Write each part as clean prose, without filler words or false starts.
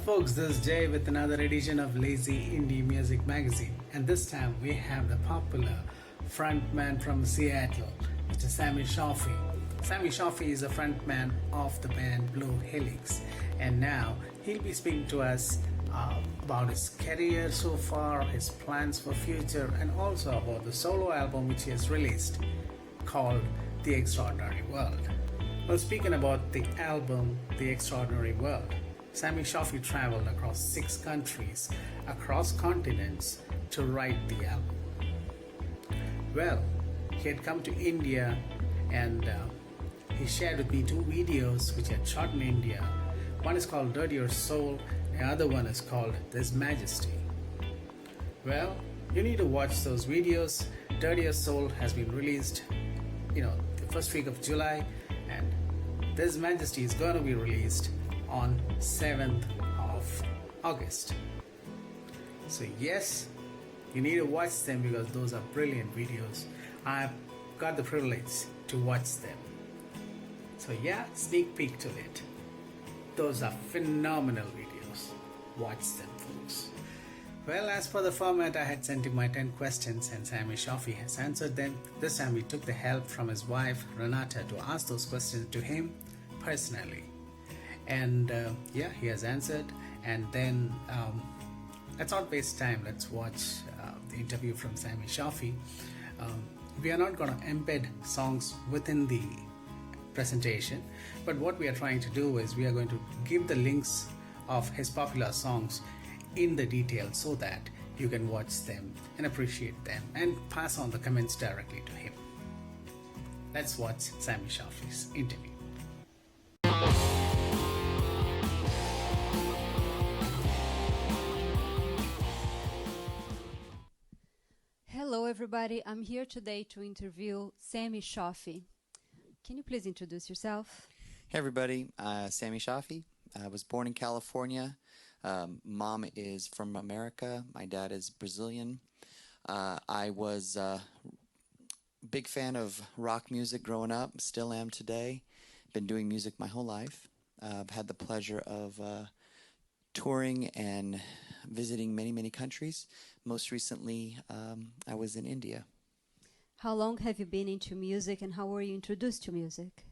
folks, this is Jay with another edition of Lazie Indie Music Magazine, and this time we have the popular frontman from Seattle, Mr. Sami Chohfi. Sami Chohfi is a frontman of the band Blue Helix, and now he'll be speaking to us about his career so far, his plans for future, and also about the solo album which he has released called The Extraordinary World. Well, speaking about the album The Extraordinary World, Sami Chohfi traveled across 6 countries, across continents to write the album. Well, he had come to India and he shared with me 2 videos which he had shot in India. One is called Dirtier Soul, the other one is called This Majesty. Well, you need to watch those videos. Dirtier Soul has been released, the first week of July, and This Majesty is going to be released on 7th of August. So yes, you need to watch them because those are brilliant videos. I've got the privilege to watch them. So yeah, sneak peek to it. Those are phenomenal videos. Watch them, folks. Well, as per the format, I had sent him my 10 questions and Sami Chohfi has answered them. This time we took the help from his wife Renata to ask those questions to him personally. And he has answered. And then let's not waste time. Let's watch the interview from Sami Chohfi. We are not going to embed songs within the presentation, but what we are trying to do is we are going to give the links of his popular songs in the detail so that you can watch them and appreciate them and pass on the comments directly to him. Let's watch Sami Chohfi's interview. Hello everybody, I'm here today to interview Sami Chohfi. Can you please introduce yourself? Hey everybody, Sami Chohfi. I was born in California. Mom is from America. My dad is Brazilian. I was a big fan of rock music growing up, still am today. Been doing music my whole life. I've had the pleasure of touring and visiting many countries. Most recently, I was in India. How long have you been into music and how were you introduced to music?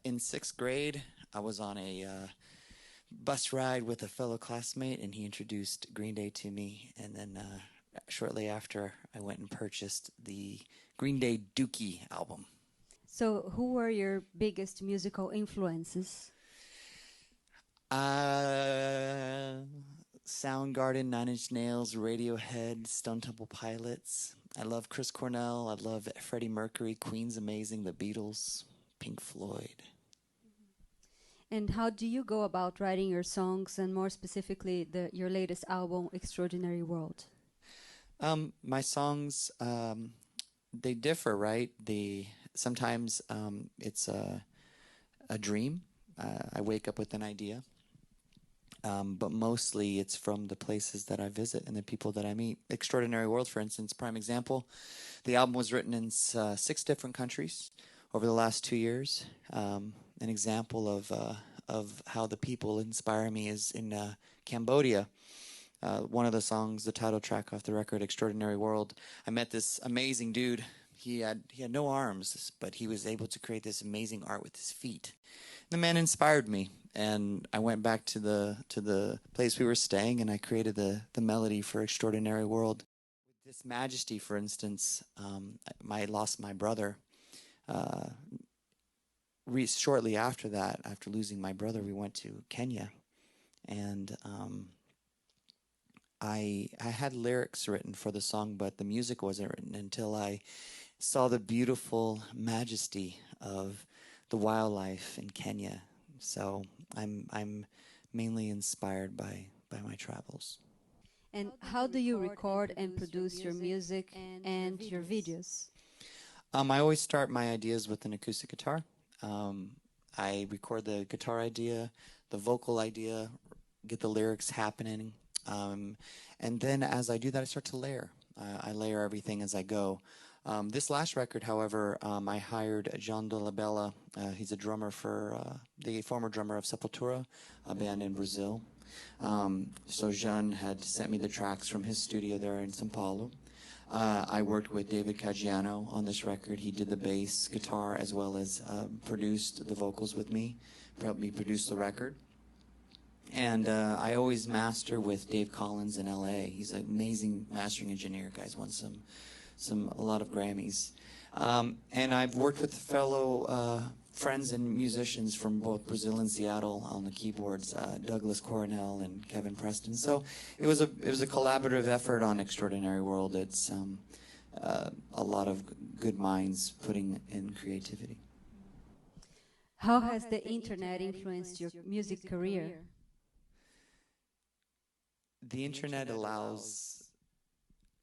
In 6th grade, I was on a bus ride with a fellow classmate and he introduced Green Day to me. And then shortly after, I went and purchased the Green Day Dookie album. So who were your biggest musical influences? Soundgarden, Nine Inch Nails, Radiohead, Stone Temple Pilots. I love Chris Cornell. I love Freddie Mercury, Queen's amazing, the Beatles, Pink Floyd. And how do you go about writing your songs and more specifically your latest album, Extraordinary World? My songs, they differ, right? Sometimes it's a dream. I wake up with an idea. But mostly it's from the places that I visit and the people that I meet. Extraordinary World, for instance, prime example. The album was written in 6 different countries over the last 2 years. An example of how the people inspire me is in Cambodia. One of the songs, the title track off the record, Extraordinary World, I met this amazing dude. He had no arms, but he was able to create this amazing art with his feet. The man inspired me, and I went back to the place we were staying, and I created the melody for Extraordinary World. With This Majesty, for instance, I lost my brother. Shortly after that, after losing my brother, we went to Kenya, and I had lyrics written for the song, but the music wasn't written until I saw the beautiful majesty of the wildlife in Kenya. So I'm mainly inspired by my travels. And how do you record and produce your music and your videos? I always start my ideas with an acoustic guitar. I record the guitar idea, the vocal idea, get the lyrics happening, and then as I do that, I start to layer. I layer everything as I go. This last record, however, I hired Jean de la Bella. He's a drummer for the former drummer of Sepultura, a band in Brazil. So Jean had sent me the tracks from his studio there in São Paulo. I worked with David Caggiano on this record. He did the bass, guitar, as well as produced the vocals with me, helped me produce the record. And I always master with Dave Collins in LA. He's an amazing mastering engineer. Guy's won a lot of Grammys. And I've worked with fellow friends and musicians from both Brazil and Seattle on the keyboards, Douglas Coronel and Kevin Preston. So it was a collaborative effort on Extraordinary World. It's a lot of good minds putting in creativity. How has the internet influenced your music career? The internet allows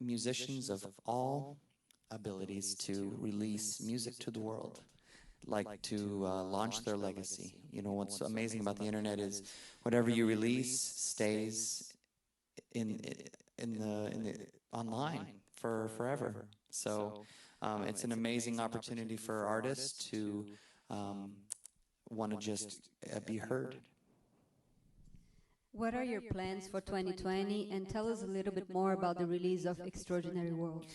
musicians of all abilities to release music to the world, like to launch their legacy. You know, what's amazing about the internet is whatever you release stays in the online for forever. So it's an amazing opportunity for artists to want to just be heard. What are your plans for 2020? And tell us a little bit more about the release of Extraordinary World.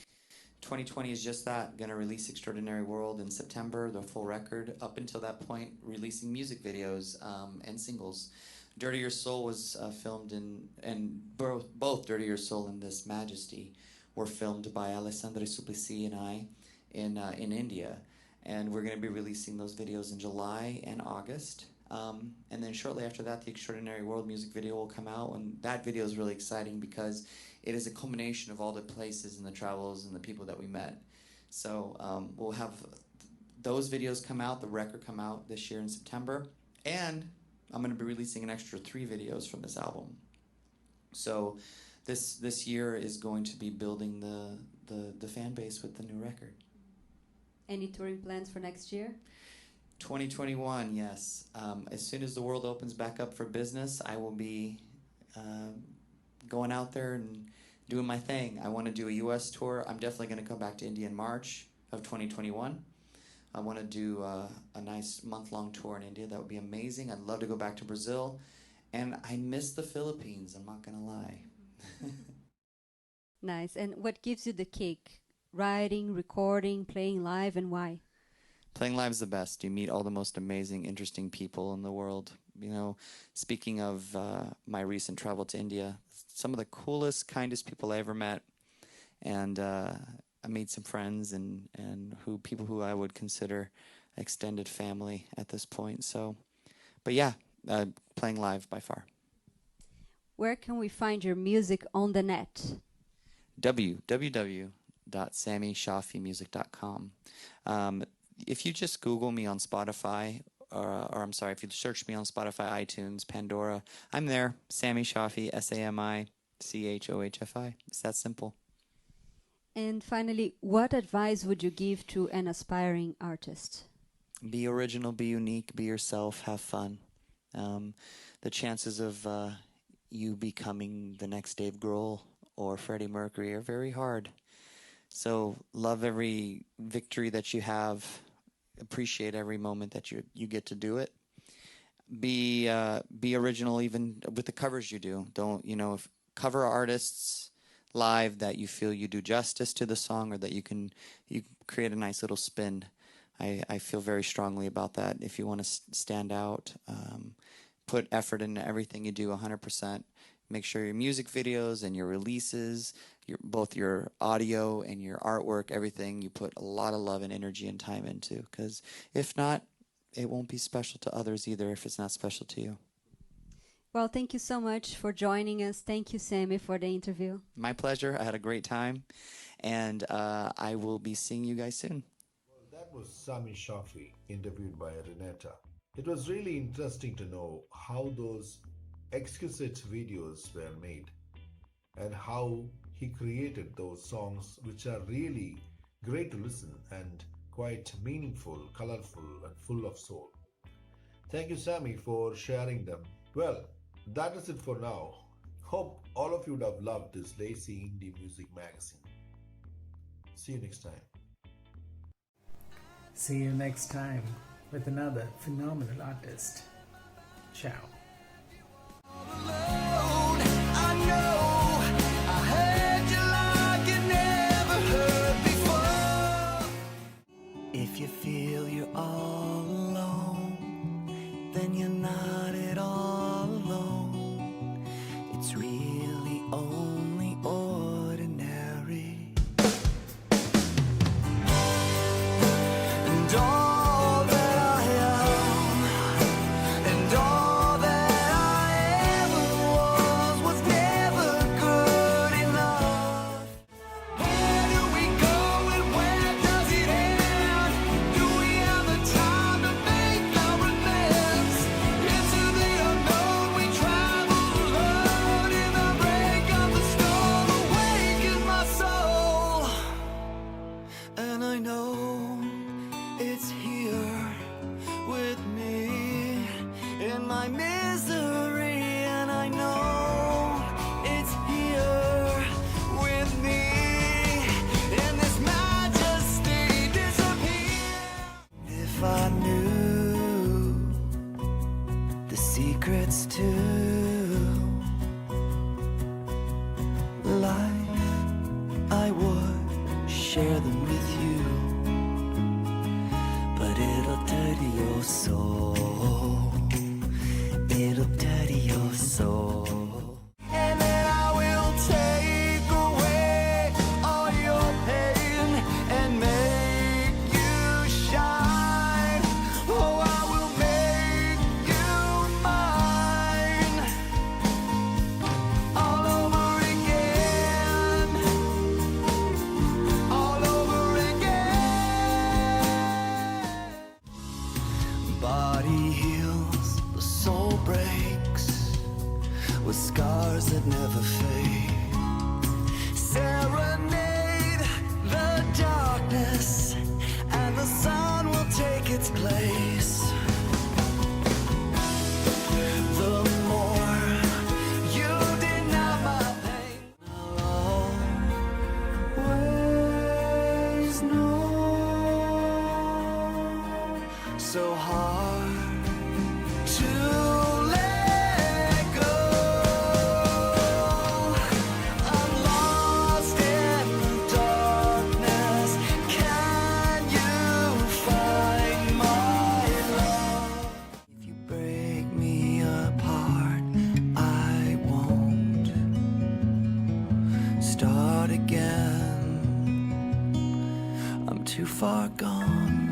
2020 is just that. Going to release Extraordinary World in September, the full record. Up until that point, releasing music videos and singles. Dirty Your Soul was filmed and both Dirty Your Soul and this Majesty were filmed by Alessandra Suplicy and I in India. And we're going to be releasing those videos in July and August. And then shortly after that, the Extraordinary World music video will come out, and that video is really exciting because it is a culmination of all the places and the travels and the people that we met. So we'll have those videos come out, the record come out this year in September, and I'm going to be releasing an extra 3 videos from this album. So this year is going to be building the fan base with the new record. Any touring plans for next year? 2021, yes. As soon as the world opens back up for business, I will be going out there and doing my thing. I want to do a U.S. tour. I'm definitely going to come back to India in March of 2021. I want to do a nice month-long tour in India. That would be amazing. I'd love to go back to Brazil. And I miss the Philippines, I'm not going to lie. Nice. And what gives you the kick? Writing, recording, playing live, and why? Playing live is the best. You meet all the most amazing, interesting people in the world. You know, speaking of my recent travel to India, some of the coolest, kindest people I ever met. And I made some friends and people who I would consider extended family at this point. So, but yeah, playing live by far. Where can we find your music on the net? www.samichohfimusic.com. If you just Google me on Spotify, or I'm sorry, if you search me on Spotify, iTunes, Pandora, I'm there. Sami Chohfi, SAMICHOHFI. It's that simple. And finally, what advice would you give to an aspiring artist? Be original, be unique, be yourself, have fun. The chances of you becoming the next Dave Grohl or Freddie Mercury are very hard. So love every victory that you have. Appreciate every moment that you get to do it. Be original even with the covers you do. Don't, if cover artists live that you feel you do justice to the song, or that you create a nice little spin. I feel very strongly about that. If you want to stand out, put effort into everything you do 100%. Make sure your music videos and your releases, both your audio and your artwork, everything, you put a lot of love and energy and time into. Because if not, it won't be special to others either if it's not special to you. Well, thank you so much for joining us. Thank you, Sami, for the interview. My pleasure. I had a great time. And I will be seeing you guys soon. Well, that was Sami Chohfi, interviewed by Renata. It was really interesting to know how those exquisite videos were made and how he created those songs, which are really great to listen and quite meaningful, colorful, and full of soul. Thank you, Sami, for sharing them. Well, that is it for now. Hope all of you would have loved this Lazie Indie Music Magazine. See you next time. See you next time with another phenomenal artist. Ciao. If you feel you're all alone, then you're not at all alone. It's really only ordinary. And all that I am, and all that I ever was never good enough. Where do we go and where does it end? Do we have the time to make our amends? Into the unknown we travel alone. In the break of the storm, awaken my soul. And I know it's here with me in my misery, and I know it's here with me in this majesty disappear. If I knew the secrets to life, I would share them with you. But it'll dirty your soul. It'll dirty your soul. And then I will take away all your pain and make you shine. Oh, I will make you mine all over again. All over again. Body heals, the soul breaks with scars that never fade. Serenade the darkness, and the sun will take its place. The more you deny my pain, I'll always know. So hard to let go. I'm lost in the darkness. Can you find my love? If you break me apart, I won't start again. I'm too far gone.